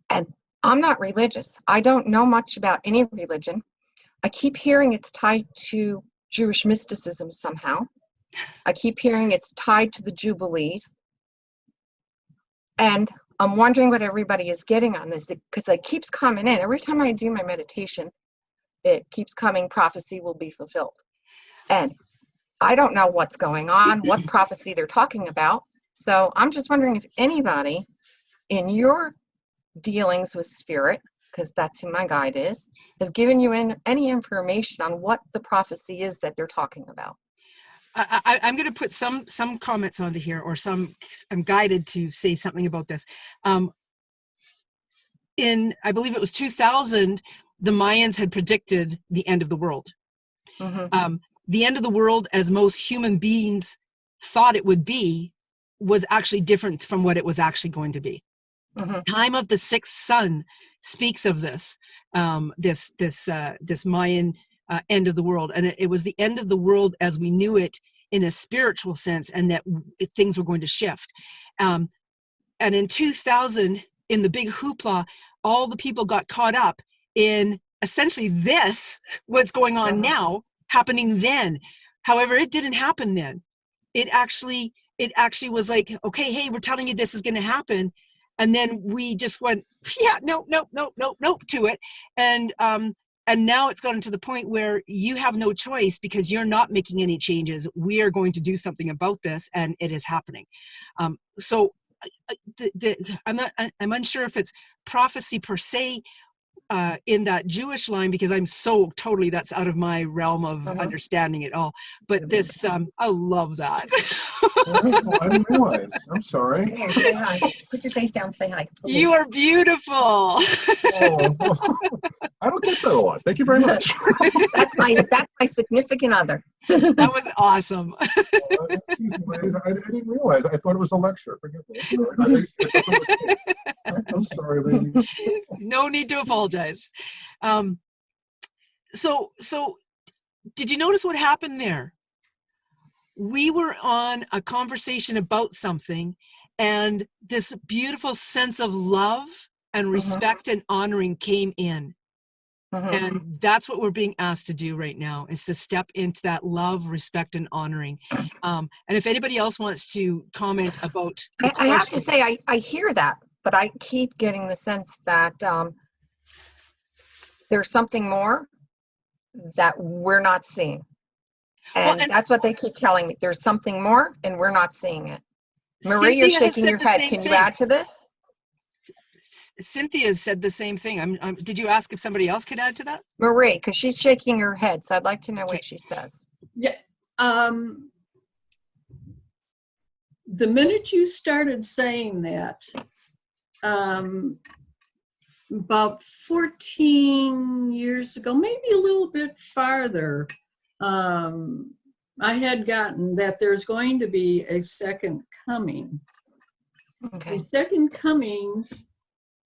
S7: And I'm not religious. I don't know much about any religion. I keep hearing it's tied to Jewish mysticism somehow. I keep hearing it's tied to the Jubilees. And I'm wondering what everybody is getting on this, because it keeps coming in. Every time I do my meditation, it keeps coming, prophecy will be fulfilled. And I don't know what's going on, what prophecy they're talking about. So I'm just wondering if anybody in your dealings with spirit, because that's who my guide is, has given you any information on what the prophecy is that they're talking about.
S1: I'm going to put some comments onto here, or I'm guided to say something about this. In, I believe it was 2000, the Mayans had predicted the end of the world.
S7: Mm-hmm.
S1: The end of the world, as most human beings thought it would be, was actually different from what it was actually going to be.
S7: Mm-hmm.
S1: Time of the sixth sun speaks of this, this Mayan end of the world, and it was the end of the world as we knew it in a spiritual sense, and that things were going to shift. And in 2000, in the big hoopla, all the people got caught up in essentially this, what's going on now, happening then. However, it didn't happen then. It actually was like, okay, hey, we're telling you this is going to happen. And then we just went, yeah, no to it. And now it's gotten to the point where you have no choice because you're not making any changes. We are going to do something about this, and it is happening. So I'm unsure if it's prophecy per se in that Jewish line, because I'm so totally, that's out of my realm of understanding it all. But this, I love that.
S8: Oh, I didn't realize. I'm sorry.
S7: Come here, say hi. Put your face down, say hi.
S1: You are beautiful.
S8: Oh, I don't get that a lot. Thank you very much.
S7: That's my significant other.
S1: That was awesome.
S8: Excuse me, ladies, I didn't realize. I thought it was a lecture. Forgive me. I'm sorry, ladies.
S1: No need to apologize. So did you notice what happened there? We were on a conversation about something, and this beautiful sense of love and respect and honoring came in. And that's what we're being asked to do right now, is to step into that love, respect, and honoring. And if anybody else wants to comment about the
S7: I have to
S1: question.
S7: say, I hear that, but I keep getting the sense that there's something more that we're not seeing. And that's what they keep telling me. There's something more, and we're not seeing it. Marie, you're shaking your head. Can you add to this?
S1: Cynthia said the same thing. Did you ask if somebody else could add to that?
S7: Marie, because she's shaking her head, so I'd like to know what she says.
S5: Yeah. The minute you started saying that, about 14 years ago, maybe a little bit farther, I had gotten that there's going to be a second coming.
S7: Okay.
S5: The second coming,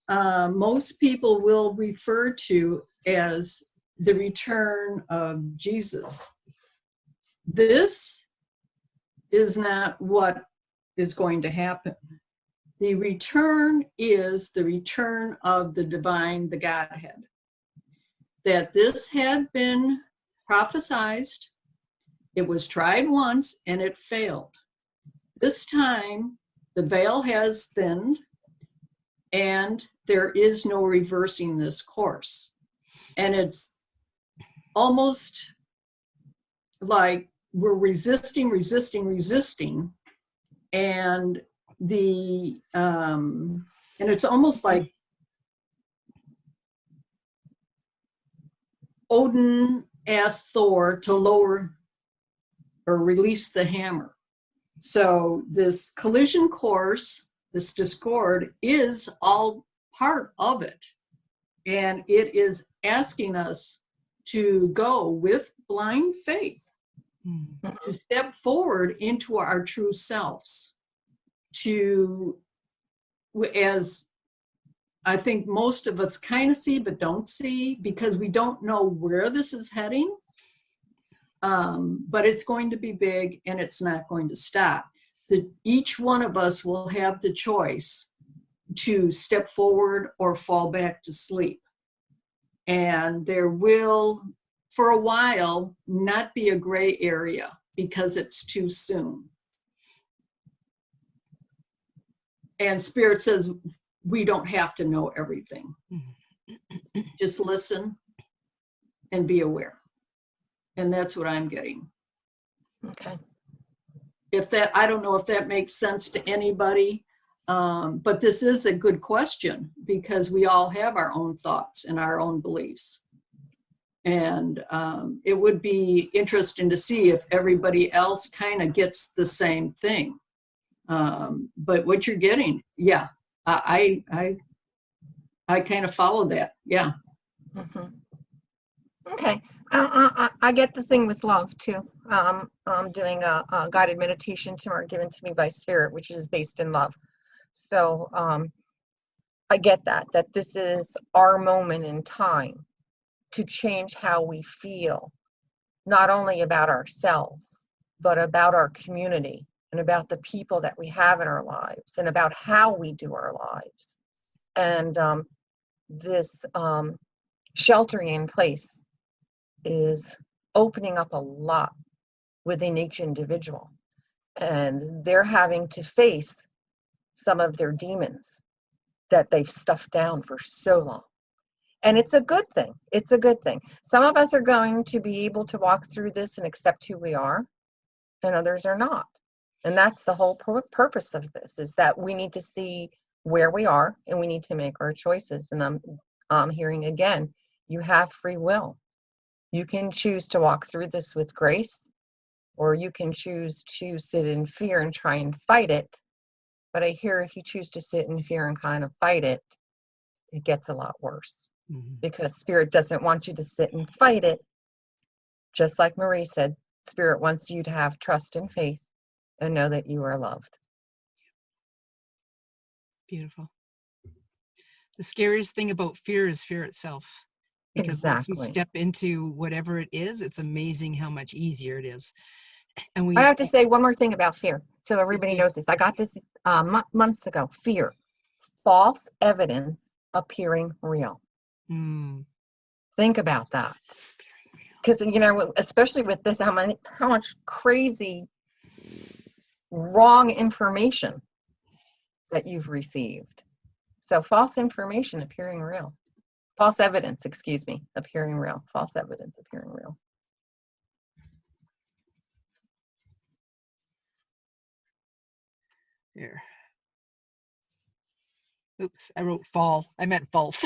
S5: most people will refer to as the return of Jesus. This is not what is going to happen. The return is the return of the divine, the Godhead. That this had been prophesized, it was tried once and it failed. This time, the veil has thinned and there is no reversing this course. And it's almost like we're resisting. And and it's almost like Odin asked Thor to lower or release the hammer. So this collision course, this discord, is all part of it. And it is asking us to go with blind faith, to step forward into our true selves, to, as I think most of us kind of see but don't see, because we don't know where this is heading. But it's going to be big and it's not going to stop. Each one of us will have the choice to step forward or fall back to sleep. And there will, for a while, not be a gray area because it's too soon. And Spirit says we don't have to know everything. Just listen and be aware. And that's what I'm getting.
S7: Okay.
S5: If that, I don't know if that makes sense to anybody, but this is a good question because we all have our own thoughts and our own beliefs. And it would be interesting to see if everybody else kind of gets the same thing. But what you're getting, yeah, I kind of follow that. Yeah.
S7: Mm-hmm. Okay. I get the thing with love too. I'm doing a guided meditation tomorrow given to me by Spirit, which is based in love. So I get that this is our moment in time to change how we feel, not only about ourselves, but about our community and about the people that we have in our lives and about how we do our lives. And this sheltering in place is opening up a lot within each individual. And they're having to face some of their demons that they've stuffed down for so long. And it's a good thing. It's a good thing. Some of us are going to be able to walk through this and accept who we are, and others are not. And that's the whole purpose of this, is that we need to see where we are and we need to make our choices. And I'm hearing again, you have free will. You can choose to walk through this with grace, or you can choose to sit in fear and try and fight it. But I hear if you choose to sit in fear and kind of fight it, it gets a lot worse. Mm-hmm. Because Spirit doesn't want you to sit and fight it. Just like Marie said, Spirit wants you to have trust and faith and know that you are loved.
S1: Beautiful. The scariest thing about fear is fear itself. Because
S7: exactly.
S1: Once we step into whatever it is, it's amazing how much easier it is. And
S7: I have to say one more thing about fear, so everybody knows this. I got this months ago. Fear, false evidence appearing real. Think about that, because especially with this, how much crazy wrong information that you've received. So false information appearing real. False evidence, appearing real. False evidence appearing real.
S1: Here. Oops, I wrote fall. I meant false.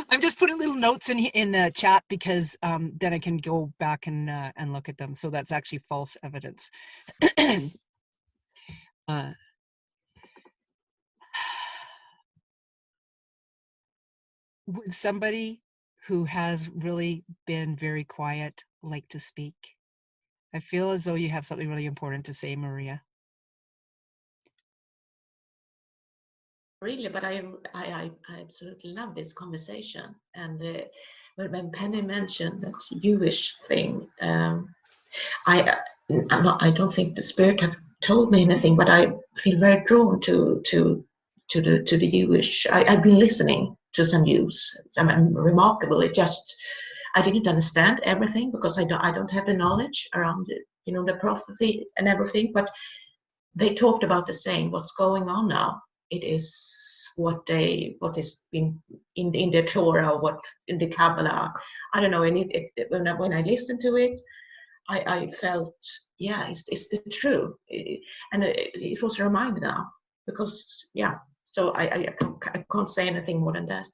S1: I'm just putting little notes in the chat because then I can go back and look at them. So that's actually false evidence. Would somebody who has really been very quiet like to speak? I feel as though you have something really important to say, Maria.
S9: Really, but I absolutely love this conversation. And when Penny mentioned that Jewish thing, I don't think the Spirit have told me anything, but I feel very drawn to the Jewish. I've been listening to some news, some remarkable. It just, I didn't understand everything because I don't have the knowledge around it, the prophecy and everything. But they talked about the same. What's going on now? It is what is in the Torah, what in the Kabbalah. I don't know. And when I listened to it, I felt, yeah, it's the truth. And it was a reminder now because, yeah. So I can't say anything more than that.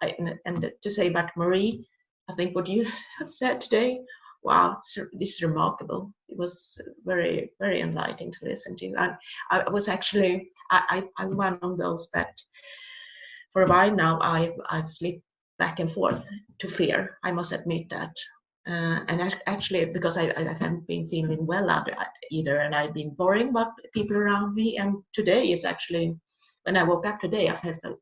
S9: And to say about Marie, I think what you have said today, wow, this is remarkable. It was very, very enlightening to listen to. I was actually, I'm one of those that for a while now, I've slipped back and forth to fear. I must admit that. And actually, because I haven't been feeling well either, and I've been worrying about people around me. And today is actually, when I woke up today, I felt a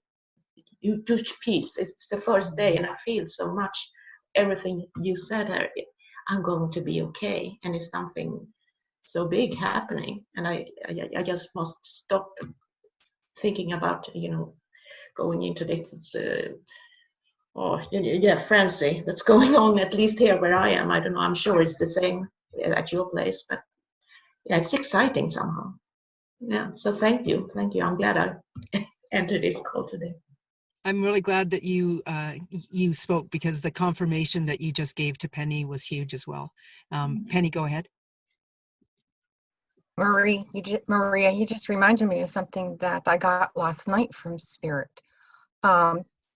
S9: huge peace. It's the first day, and I feel so much everything you said there. I'm going to be okay, and it's something so big happening, and I just must stop thinking about, going into this, frenzy that's going on, at least here where I am. I don't know, I'm sure it's the same at your place, but yeah, it's exciting somehow. Yeah, so thank you. I'm glad I entered this call today.
S1: I'm really glad that you you spoke, because the confirmation that you just gave to Penny was huge as well. Penny, go ahead.
S7: Maria, you just reminded me of something that I got last night from Spirit.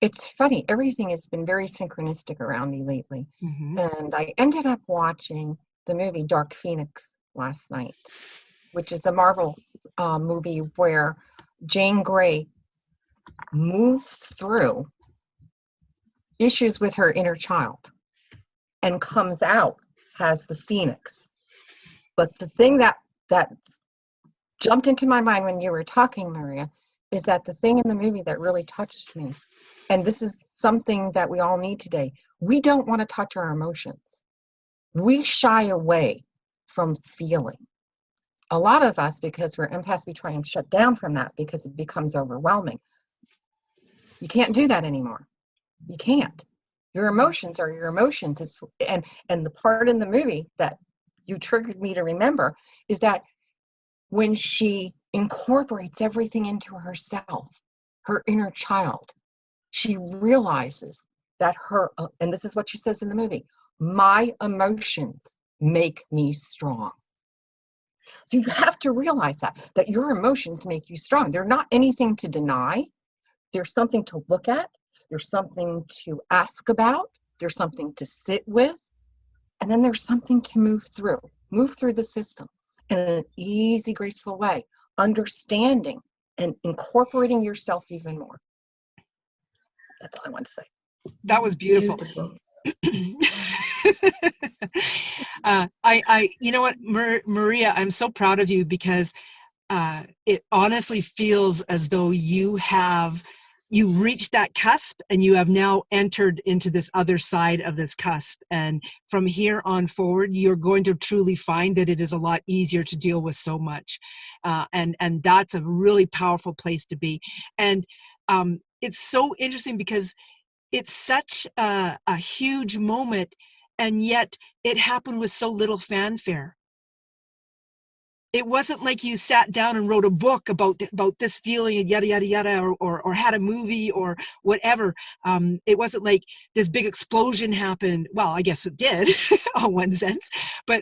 S7: It's funny, everything has been very synchronistic around me lately.
S1: Mm-hmm.
S7: And I ended up watching the movie Dark Phoenix last night, which is a Marvel movie where Jane Grey moves through issues with her inner child and comes out as the Phoenix. But the thing that jumped into my mind when you were talking, Maria, is that the thing in the movie that really touched me, and this is something that we all need today, we don't want to touch our emotions. We shy away from feeling. A lot of us, because we're empaths, we try and shut down from that because it becomes overwhelming. You can't do that anymore. You can't. Your emotions are your emotions. And the part in the movie that you triggered me to remember is that when she incorporates everything into herself, her inner child, she realizes that and this is what she says in the movie, my emotions make me strong. So you have to realize that your emotions make you strong. They're not anything to deny. There's something to look at. There's something to ask about. There's something to sit with. And then there's something to move through the system in an easy, graceful way, understanding and incorporating yourself even more. That's all I want to say.
S1: That was beautiful. You know what, Maria, I'm so proud of you, because it honestly feels as though you've reached that cusp, and you have now entered into this other side of this cusp. And from here on forward, you're going to truly find that it is a lot easier to deal with so much. And that's a really powerful place to be. And it's so interesting, because it's such a huge moment, and yet it happened with so little fanfare. It wasn't like you sat down and wrote a book about this feeling and yada yada yada, or had a movie or whatever. It wasn't like this big explosion happened. Well, I guess it did in one sense, but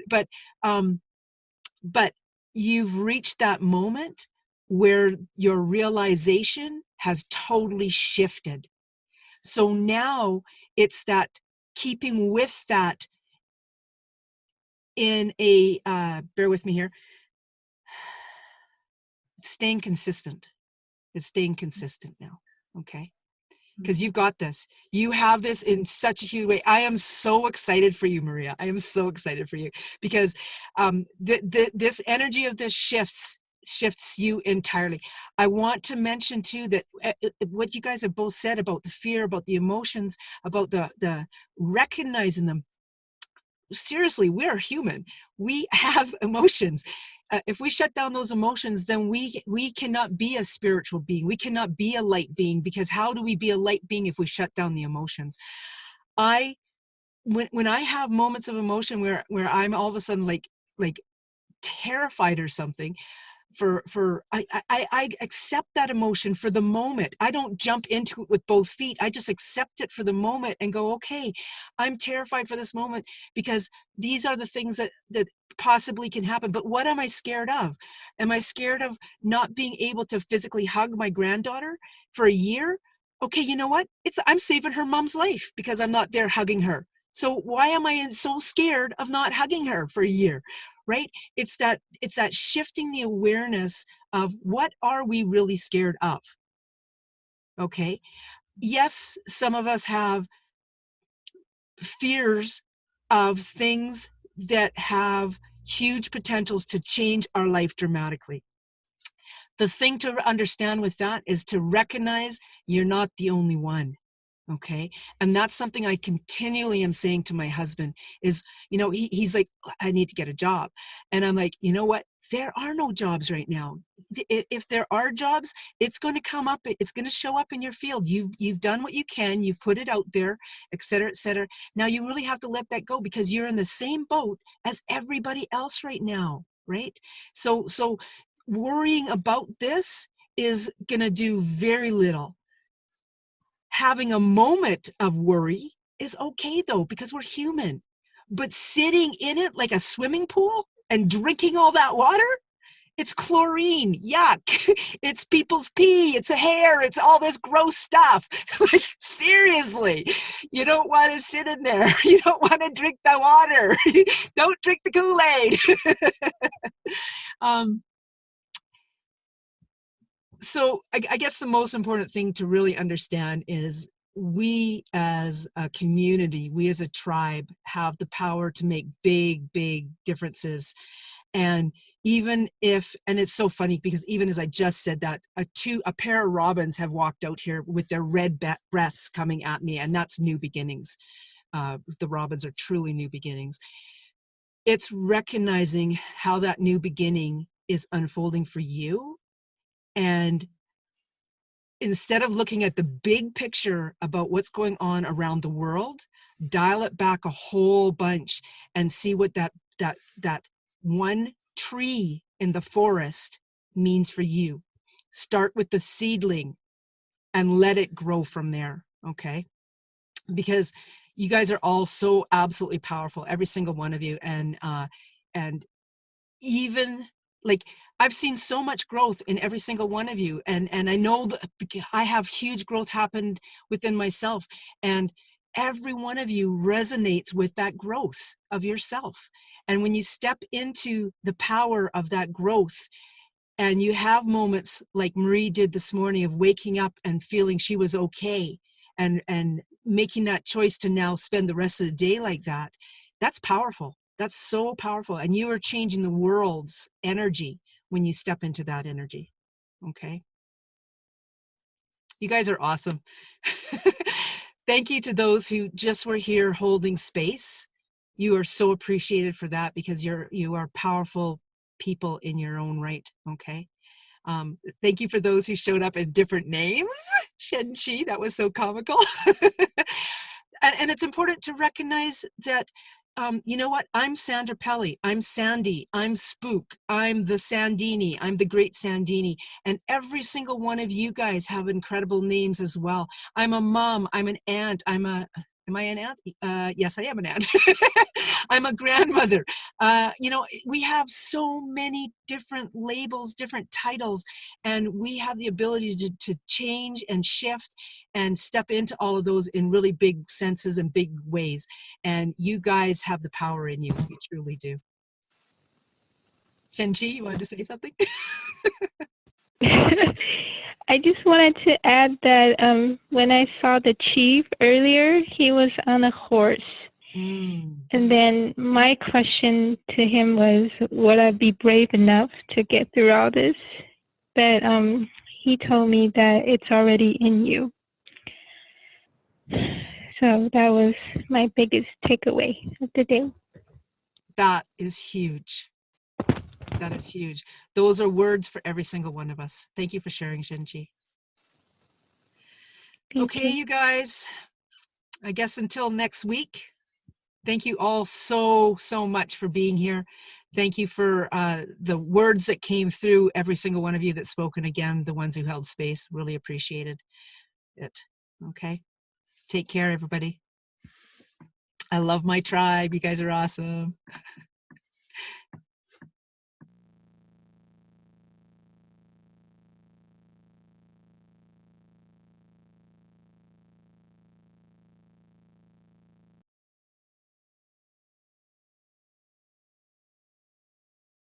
S1: you've reached that moment where your realization has totally shifted. So now it's that keeping with that in a bear with me here. Staying consistent. It's staying consistent now, okay? Because you've got this. You have this in such a huge way. I am so excited for you, Maria. I am so excited for you, because this energy of this shifts you entirely. I want to mention too that what you guys have both said about the fear, about the emotions, about the recognizing them. Seriously, we are human. We have emotions. If we shut down those emotions, then we cannot be a spiritual being. We cannot be a light being, because how do we be a light being if we shut down the emotions? When I have moments of emotion where I'm all of a sudden like terrified or something, I accept that emotion for the moment. I don't jump into it with both feet. I just accept it for the moment and go, okay, I'm terrified for this moment, because these are the things that possibly can happen. But what am I scared of? Am I scared of not being able to physically hug my granddaughter for a year? Okay, you know what? I'm saving her mom's life because I'm not there hugging her. So why am I so scared of not hugging her for a year? Right? It's that shifting the awareness of what are we really scared of? Okay. Yes, some of us have fears of things that have huge potentials to change our life dramatically. The thing to understand with that is to recognize you're not the only one. Okay. And that's something I continually am saying to my husband is, he's like, I need to get a job. And I'm like, you know what? There are no jobs right now. If there are jobs, it's going to come up. It's going to show up in your field. You've done what you can. You've put it out there, et cetera, et cetera. Now you really have to let that go because you're in the same boat as everybody else right now. Right. So worrying about this is going to do very little. Having a moment of worry is okay though, because we're human. But sitting in it like a swimming pool and drinking all that water, it's chlorine, yuck. It's people's pee, it's a hair, it's all this gross stuff. Like, seriously, you don't want to sit in there. You don't want to drink the water. Don't drink the Kool-Aid. So I guess the most important thing to really understand is we as a community, we as a tribe have the power to make big, big differences. And even if, and it's so funny because even as I just said that, a pair of robins have walked out here with their red breasts coming at me, and that's new beginnings. The robins are truly new beginnings. It's recognizing how that new beginning is unfolding for you. And instead of looking at the big picture about what's going on around the world, dial it back a whole bunch and see what that one tree in the forest means for you. Start with the seedling and let it grow from there, okay? Because you guys are all so absolutely powerful, every single one of you, and even like I've seen so much growth in every single one of you, and I know that I have huge growth happened within myself, and every one of you resonates with that growth of yourself. And when you step into the power of that growth and you have moments like Marie did this morning of waking up and feeling she was okay and making that choice to now spend the rest of the day like that, that's powerful. That's so powerful. And you are changing the world's energy when you step into that energy. Okay. You guys are awesome. Thank you to those who just were here holding space. You are so appreciated for that because you are powerful people in your own right. Okay. Thank you for those who showed up in different names. Shen Chi, that was so comical. And it's important to recognize that, you know what? I'm Sandra Pelly. I'm Sandy. I'm Spook. I'm the Sandini. I'm the Great Sandini. And every single one of you guys have incredible names as well. I'm a mom. I'm an aunt. Am I an aunt? Yes, I am an aunt. I'm a grandmother. We have so many different labels, different titles, and we have the ability to change and shift and step into all of those in really big senses and big ways. And you guys have the power in you. You truly do. Shenchi, you wanted to say something?
S4: I just wanted to add that when I saw the chief earlier, he was on a horse. And then my question to him was, would I be brave enough to get through all this? But he told me that it's already in you. So that was my biggest takeaway of the day.
S1: That is huge. That is huge. Those are words for every single one of us. Thank you for sharing, Shenchi. Okay, you guys, I guess until next week, thank you all so much for being here. Thank you for the words that came through, every single one of you that spoke, and again, the ones who held space, really appreciated it. Okay, take care, everybody. I love my tribe. You guys are awesome.